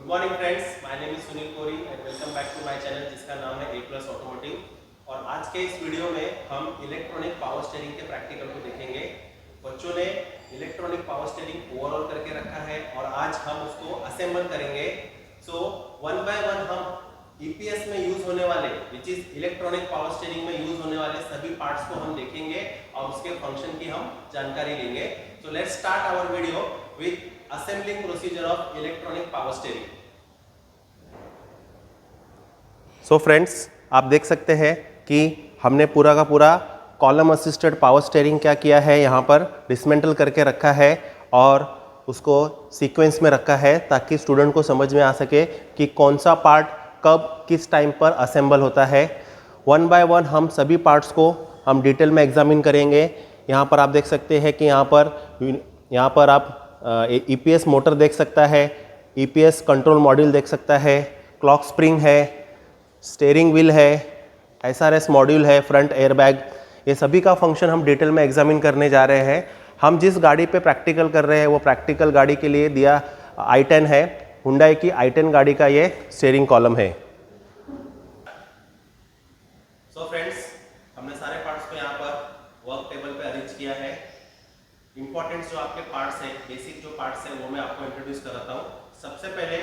Good morning friends, my name is Sunil Kori and welcome back to my channel जिसका नाम है A+ automotive. और आज के इस वीडियो में हम इलेक्ट्रॉनिक पावर स्टीयरिंग के प्रैक्टिकल को देखेंगे। बच्चों ने इलेक्ट्रॉनिक पावर स्टीयरिंग ओवरऑल करके रखा है और आज हम उसको असेंबल करेंगे। सो वन बाय वन हम ईपीएस में यूज होने वाले which is electronic power steering में यूज होने वाले सभी पार्ट्स को हम देखेंगे और उसके फंक्शन की हम जानकारी लेंगे। So let's start our video with assembling procedure of electronic power steering. So friends, आप देख सकते हैं कि हमने पूरा का पूरा कॉलम असिस्टेड पावर स्टीयरिंग क्या किया है, यहाँ पर डिसमेंटल करके रखा है और उसको सीक्वेंस में रखा है ताकि स्टूडेंट को समझ में आ सके कि कौन सा पार्ट कब किस टाइम पर असेंबल होता है। वन बाय वन हम सभी पार्ट्स को हम डिटेल में एग्जामिन करेंगे। यहाँ पर आप देख सकते हैं कि यहाँ पर आप ईपीएस मोटर देख सकता है, ईपीएस कंट्रोल मॉड्यूल देख सकता है, क्लॉक स्प्रिंग है, स्टीयरिंग व्हील है, एसआरएस मॉड्यूल है, फ्रंट एयरबैग, ये सभी का फंक्शन हम डिटेल में एग्जामिन करने जा रहे हैं। हम जिस गाड़ी पे प्रैक्टिकल कर रहे हैं वो प्रैक्टिकल गाड़ी के लिए दिया i10 है, हुंडई की i10 गाड़ी का ये स्टीयरिंग कॉलम है। सो फ्रेंड्स, हमने सारे पार्ट्स को यहाँ पर वर्क टेबल पे अरेंज किया है। इंपॉर्टेंट जो आपके पार्ट्स हैं, बेसिक जो पार्ट्स हैं वो मैं आपको इंट्रोड्यूस कराता हूँ। सबसे पहले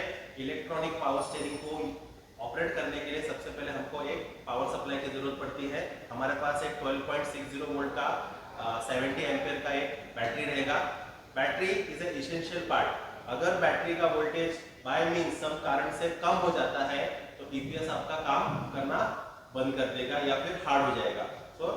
इलेक्ट्रॉनिक पावर स्टीयरिंग को ऑपरेट करने के लिए सबसे पहले हमको एक पावर सप्लाई की जरूरत पड़ती है। हमारे पास एक 12.60 वोल्ट का 70 एम्पियर का एक बैटरी रहेगा। Battery is a essential part. अगर बैटरी का वोल्टेज बाय मींस सम कारण से कम हो जाता है तो ईपीएस आपका काम करना बंद कर देगा या फिर हार्ड हो जाएगा। तो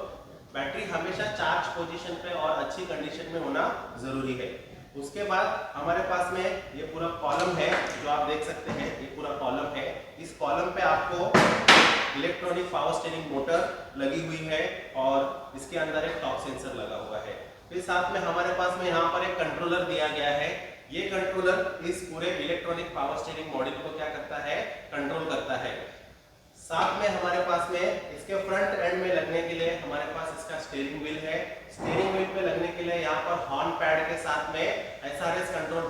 बैटरी हमेशा चार्ज पोजीशन पे और अच्छी कंडीशन में होना जरूरी है। उसके बाद हमारे पास में ये पूरा कॉलम है जो आप देख सकते हैं, ये पूरा कॉलम है। इस कॉलम पे आपको इलेक्ट्रॉनिक पावर स्टीयरिंग मोटर लगी हुई है और इसके अंदर एक टॉर्क सेंसर लगा हुआ है। फिर साथ में हमारे पास में यहाँ पर एक कंट्रोलर दिया गया है। ये कंट्रोलर इस पूरे इलेक्ट्रॉनिक पावर स्टीयरिंग मॉड्यूल को क्या करता है, कंट्रोल करता है। साथ में हमारे पास में इसके फ्रंट एंड में लगने के लिए हमारे पास इसका स्टीयरिंग व्हील है। स्टीयरिंग व्हील पे लगने के लिए यहाँ पर हॉर्न पैड के साथ में एसआरएस कंट्रोल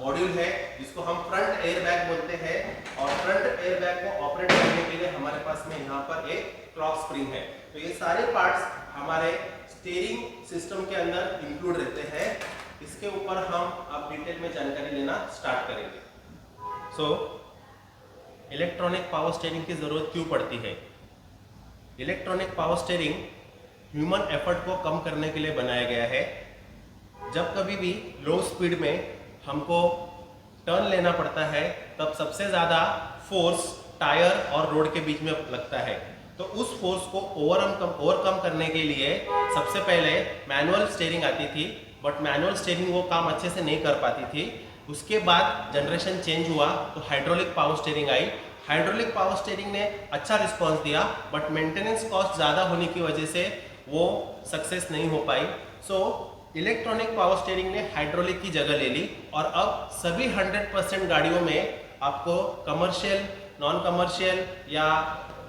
मॉड्यूल है जिसको हम फ्रंट एयरबैग बोलते हैं। और फ्रंट एयरबैग को ऑपरेट करने के लिए हमारे पास में यहाँ पर एक क्लॉक स्प्रिंग है। तो ये सारे पार्ट्स हमारे स्टीयरिंग सिस्टम के अंदर इंक्लूड रहते हैं। इसके ऊपर हम अब डिटेल में जानकारी लेना स्टार्ट करेंगे। सो इलेक्ट्रॉनिक पावर स्टीयरिंग की जरूरत क्यों पड़ती है? Electronic power steering human effort को कम करने के लिए बनाया गया है। जब कभी भी लो स्पीड में हमको टर्न लेना पड़ता है तब सबसे ज़्यादा फोर्स टायर और रोड के बीच में लगता है। तो उस फोर्स को ओवरकम करने के लिए सबसे पहले मैनुअल स्टीयरिंग आती थी, बट मैनुअल स्टीयरिंग वो काम अच्छे से नहीं कर पाती थी। उसके बाद जनरेशन चेंज हुआ तो हाइड्रोलिक पावर स्टीयरिंग आई। हाइड्रोलिक पावर स्टीयरिंग ने अच्छा रिस्पांस दिया, बट मेंटेनेंस कॉस्ट ज़्यादा होने की वजह से वो सक्सेस नहीं हो पाई। सो इलेक्ट्रॉनिक पावर स्टीयरिंग ने हाइड्रोलिक की जगह ले ली और अब सभी 100% गाड़ियों में आपको कमर्शियल, नॉन कमर्शियल या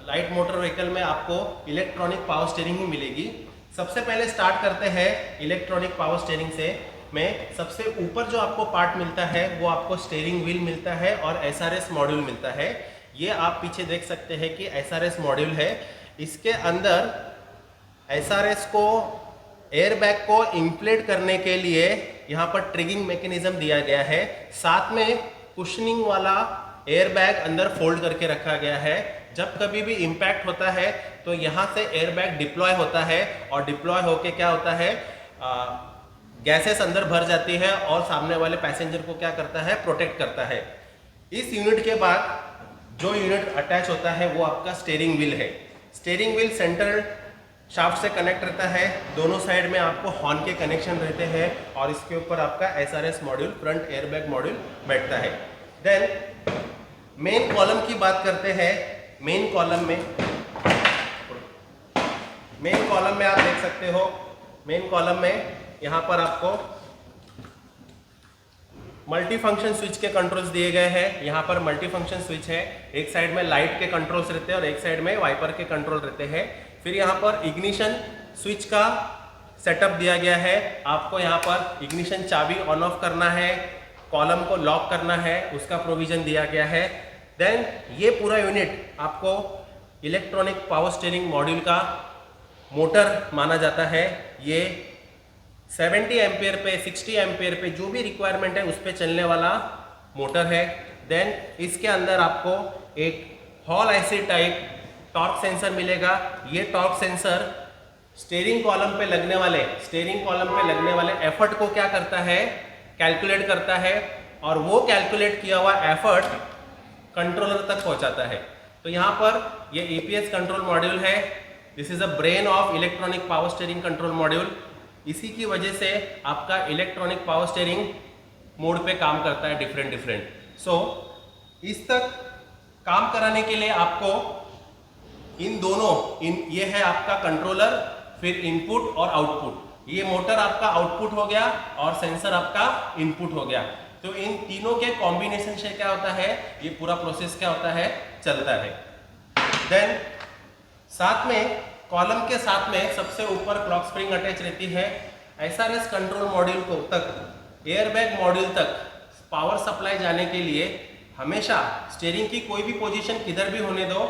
लाइट मोटर व्हीकल में आपको इलेक्ट्रॉनिक पावर स्टीयरिंग ही मिलेगी। सबसे पहले स्टार्ट करते हैं इलेक्ट्रॉनिक पावर स्टीयरिंग से। में सबसे ऊपर जो आपको पार्ट मिलता है वो आपको स्टीयरिंग व्हील मिलता है और एसआरएस मॉड्यूल मिलता है। ये आप पीछे देख सकते हैं कि एसआरएस मॉड्यूल है। इसके अंदर एसआरएस को, एयरबैग को इंफ्लेट करने के लिए यहाँ पर ट्रिगिंग मैकेनिज्म दिया गया है। साथ में कुशनिंग वाला एयरबैग अंदर फोल्ड करके रखा गया है। जब कभी भी इंपैक्ट होता है तो यहाँ से एयरबैग डिप्लॉय होता है और डिप्लॉय होके क्या होता है, गैसेस अंदर भर जाती है और सामने वाले पैसेंजर को क्या करता है, प्रोटेक्ट करता है। इस यूनिट के बाद जो यूनिट अटैच होता है वो आपका स्टीयरिंग व्हील है। स्टीयरिंग व्हील सेंट्रल शाफ्ट से कनेक्ट रहता है। दोनों साइड में आपको हॉर्न के कनेक्शन रहते हैं और इसके ऊपर आपका SRS module, front airbag module बैठता है। देन मेन कॉलम की बात करते हैं। मेन कॉलम में आप देख सकते हो, मेन कॉलम में यहाँ पर आपको मल्टी फंक्शन स्विच के कंट्रोल्स दिए गए हैं। यहाँ पर मल्टी फंक्शन स्विच है, एक साइड में लाइट के कंट्रोल्स रहते हैं और एक साइड में वाइपर के कंट्रोल रहते हैं। फिर यहाँ पर इग्निशन स्विच का सेटअप दिया गया है। आपको यहाँ पर इग्निशन चाबी ऑन ऑफ करना है, कॉलम को लॉक करना है उसका प्रोविजन दिया गया है। देन ये पूरा यूनिट आपको इलेक्ट्रॉनिक पावर स्टीयरिंग मॉड्यूल का मोटर माना जाता है। ये 70 एम्पियर पे 60 एम्पियर पे जो भी रिक्वायरमेंट है उस पर चलने वाला मोटर है। देन इसके अंदर आपको एक हॉल ऐसी टाइप टॉर्क सेंसर मिलेगा। ये टॉर्क सेंसर स्टीयरिंग कॉलम पे लगने वाले एफर्ट को क्या करता है, कैलकुलेट करता है, और वो कैलकुलेट किया हुआ एफर्ट कंट्रोलर तक पहुंचाता है। तो यहाँ पर ये ईपीएस कंट्रोल मॉड्यूल है। This is a brain of electronic power steering control module. इसी की वजह से आपका इलेक्ट्रॉनिक पावर स्टीयरिंग मोड पे काम करता है डिफरेंट। सो इस तक काम कराने के लिए आपको इन दोनों ये है आपका कंट्रोलर, फिर इनपुट और आउटपुट। ये मोटर आपका आउटपुट हो गया और सेंसर आपका इनपुट हो गया। तो इन तीनों के कॉम्बिनेशन से क्या होता है, ये पूरा प्रोसेस क्या होता है, चलता है। देन साथ में कॉलम के साथ में सबसे ऊपर क्लॉक स्प्रिंग अटैच रहती है। एसआरएस कंट्रोल मॉड्यूल को तक एयरबैग मॉड्यूल तक पावर सप्लाई जाने के लिए हमेशा स्टीयरिंग की कोई भी पोजीशन किधर भी होने दो,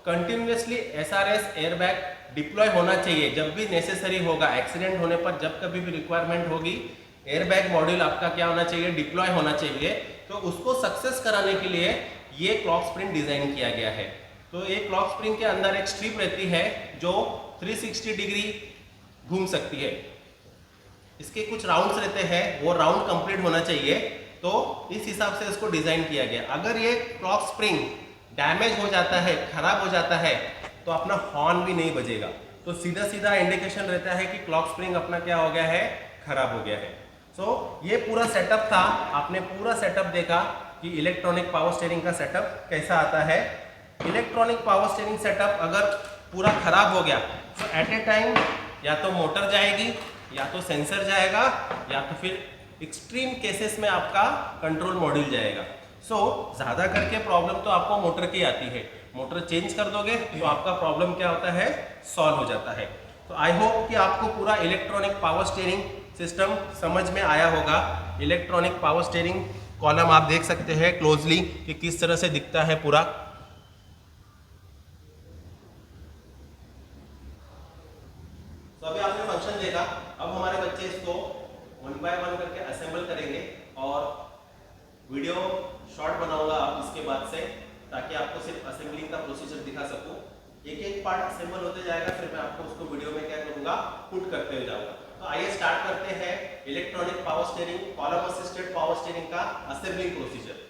कंटिन्यूसली एसआरएस एयरबैग डिप्लॉय होना चाहिए। जब भी नेसेसरी होगा, एक्सीडेंट होने पर जब कभी भी रिक्वायरमेंट होगी, एयरबैग मॉड्यूल आपका क्या होना चाहिए, डिप्लॉय होना चाहिए। तो उसको सक्सेस कराने के लिए ये क्लॉक स्प्रिंग डिजाइन किया गया है। तो ये क्लॉक स्प्रिंग के अंदर एक स्ट्रिप रहती है जो 360 डिग्री घूम सकती है। इसके कुछ राउंड्स रहते हैं, वो राउंड कंप्लीट होना चाहिए। तो इस हिसाब से इसको डिजाइन किया गया। अगर ये क्लॉक स्प्रिंग डैमेज हो जाता है, खराब हो जाता है, तो अपना हॉर्न भी नहीं बजेगा। तो सीधा इंडिकेशन रहता है कि क्लॉक स्प्रिंग अपना क्या हो गया है, खराब हो गया है। सो ये पूरा सेटअप था। आपने पूरा सेटअप देखा कि इलेक्ट्रॉनिक पावर स्टीयरिंग का सेटअप कैसा आता है। इलेक्ट्रॉनिक पावर स्टीयरिंग सेटअप अगर पूरा खराब हो गया तो एट ए टाइम या तो मोटर जाएगी, या तो सेंसर जाएगा, या तो फिर एक्सट्रीम केसेस में आपका कंट्रोल मॉड्यूल जाएगा। ज़्यादा करके प्रॉब्लम तो आपको मोटर की आती है। मोटर चेंज कर दोगे तो आपका प्रॉब्लम क्या होता है, सॉल्व हो जाता है। तो आई होप कि आपको पूरा इलेक्ट्रॉनिक पावर स्टीयरिंग सिस्टम समझ में आया होगा। इलेक्ट्रॉनिक पावर स्टीयरिंग कॉलम आप देख सकते हैं क्लोजली कि किस तरह से दिखता है पूरा। तो अभी आपने फंक्शन देखा। अब हमारे बच्चे इसको 1 बाय 1 करके असेंबल करेंगे और वीडियो शॉर्ट बनाऊंगा आप इसके बाद से, ताकि आपको सिर्फ असेंबलिंग का प्रोसीजर दिखा सकूं। एक पार्ट असेंबल होते जाएगा, फिर मैं आपको उसको वीडियो में क्या करूंगा, पुट करते हुए जाऊंगा। तो आइए स्टार्ट करते हैं electronic power steering, column assisted power steering का असेंबलिंग प्रोसीजर।